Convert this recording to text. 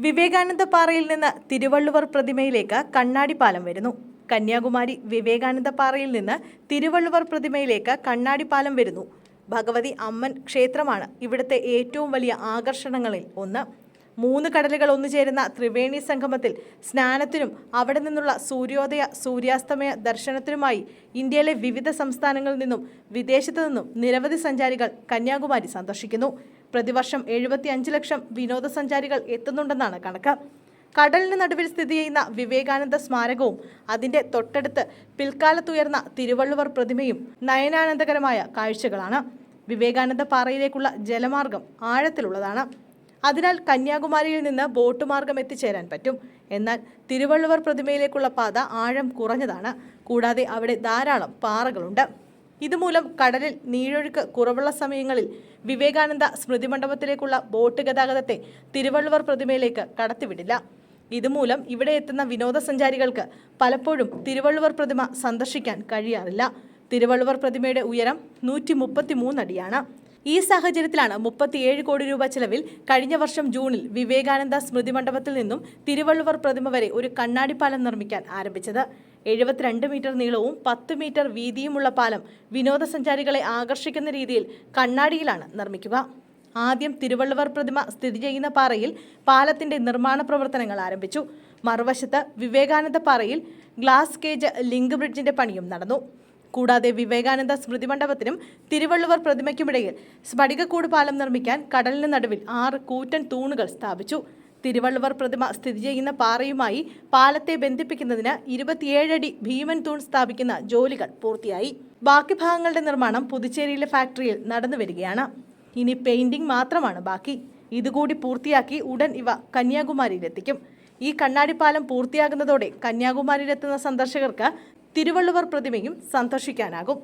വിവേകാനന്ദ പാറയിൽ നിന്ന് തിരുവള്ളുവർ പ്രതിമയിലേക്ക് കണ്ണാടിപ്പാലം വരുന്നു. കന്യാകുമാരി വിവേകാനന്ദ പാറയിൽ നിന്ന് തിരുവള്ളുവർ പ്രതിമയിലേക്ക് കണ്ണാടിപ്പാലം വരുന്നു. ഭഗവതി അമ്മൻ ക്ഷേത്രമാണ് ഇവിടുത്തെ ഏറ്റവും വലിയ ആകർഷണങ്ങളിൽ ഒന്ന്. 3 കടലുകൾ ഒന്നുചേരുന്ന ത്രിവേണി സംഗമത്തിൽ സ്നാനത്തിനും അവിടെ നിന്നുള്ള സൂര്യോദയ സൂര്യാസ്തമയ ദർശനത്തിനുമായി ഇന്ത്യയിലെ വിവിധ സംസ്ഥാനങ്ങളിൽ നിന്നും വിദേശത്തു നിന്നും നിരവധി സഞ്ചാരികൾ കന്യാകുമാരി സന്ദർശിക്കുന്നു. പ്രതിവർഷം 75 ലക്ഷം വിനോദസഞ്ചാരികൾ എത്തുന്നുണ്ടെന്നാണ് കണക്ക്. കടലിന് നടുവിൽ സ്ഥിതി ചെയ്യുന്ന വിവേകാനന്ദ സ്മാരകവും അതിന്റെ തൊട്ടടുത്ത് പിൽക്കാലത്തുയർന്ന തിരുവള്ളുവർ പ്രതിമയും നയനാനന്ദകരമായ കാഴ്ചകളാണ്. വിവേകാനന്ദ പാറയിലേക്കുള്ള ജലമാർഗം ആഴത്തിലുള്ളതാണ്. അതിനാൽ കന്യാകുമാരിയിൽ നിന്ന് ബോട്ട് മാർഗം എത്തിച്ചേരാൻ പറ്റും. എന്നാൽ തിരുവള്ളുവർ പ്രതിമയിലേക്കുള്ള പാത ആഴം കുറഞ്ഞതാണ്. കൂടാതെ അവിടെ ധാരാളം പാറകളുണ്ട്. ഇതുമൂലം കടലിൽ നീരൊഴുക്ക് കുറവുള്ള സമയങ്ങളിൽ വിവേകാനന്ദ സ്മൃതി മണ്ഡപത്തിലേക്കുള്ള ബോട്ട് ഗതാഗതത്തെ തിരുവള്ളുവർ പ്രതിമയിലേക്ക് കടത്തിവിടില്ല. ഇതുമൂലം ഇവിടെ എത്തുന്ന വിനോദസഞ്ചാരികൾക്ക് പലപ്പോഴും തിരുവള്ളുവർ പ്രതിമ സന്ദർശിക്കാൻ കഴിയാറില്ല. തിരുവള്ളുവർ പ്രതിമയുടെ ഉയരം 133 അടിയാണ്. ഈ സാഹചര്യത്തിലാണ് 37 കോടി രൂപ ചെലവിൽ കഴിഞ്ഞ വർഷം ജൂണിൽ വിവേകാനന്ദ സ്മൃതി മണ്ഡപത്തിൽ നിന്നും തിരുവള്ളുവർ പ്രതിമ വരെ ഒരു കണ്ണാടിപ്പാലം നിർമ്മിക്കാൻ ആരംഭിച്ചത്. 72 മീറ്റർ നീളവും 10 മീറ്റർ വീതിയുമുള്ള പാലം വിനോദസഞ്ചാരികളെ ആകർഷിക്കുന്ന രീതിയിൽ കണ്ണാടിയിലാണ് നിർമ്മിക്കുക. ആദ്യം തിരുവള്ളുവർ പ്രതിമ സ്ഥിതി ചെയ്യുന്ന പാറയിൽ പാലത്തിന്റെ നിർമ്മാണ പ്രവർത്തനങ്ങൾ ആരംഭിച്ചു. മറുവശത്ത് വിവേകാനന്ദ പാറയിൽ ഗ്ലാസ് കേജ് ലിങ്ക് ബ്രിഡ്ജിന്റെ പണിയും നടന്നു. കൂടാതെ വിവേകാനന്ദ സ്മൃതി മണ്ഡപത്തിനും തിരുവള്ളുവർ പ്രതിമയ്ക്കുമിടയിൽ സ്ഫടികക്കൂട് പാലം നിർമ്മിക്കാൻ കടലിന് നടുവിൽ 6 കൂറ്റൻ തൂണുകൾ സ്ഥാപിച്ചു. തിരുവള്ളുവർ പ്രതിമ സ്ഥിതി ചെയ്യുന്ന പാറയുമായി പാലത്തെ ബന്ധിപ്പിക്കുന്നതിന് 27 അടി ഭീമൻ തൂൺ സ്ഥാപിക്കുന്ന ജോലികൾ പൂർത്തിയായി. ബാക്കി ഭാഗങ്ങളുടെ നിർമ്മാണം പുതുച്ചേരിയിലെ ഫാക്ടറിയിൽ നടന്നുവരികയാണ്. ഇനി പെയിന്റിംഗ് മാത്രമാണ് ബാക്കി. ഇതുകൂടി പൂർത്തിയാക്കി ഉടൻ ഇവ കന്യാകുമാരിയിലെത്തിക്കും. ഈ കണ്ണാടിപ്പാലം പൂർത്തിയാകുന്നതോടെ കന്യാകുമാരിയിലെത്തുന്ന സന്ദർശകർക്ക് തിരുവള്ളുവർ പ്രതിമയും സന്ദർശിക്കാനാകും.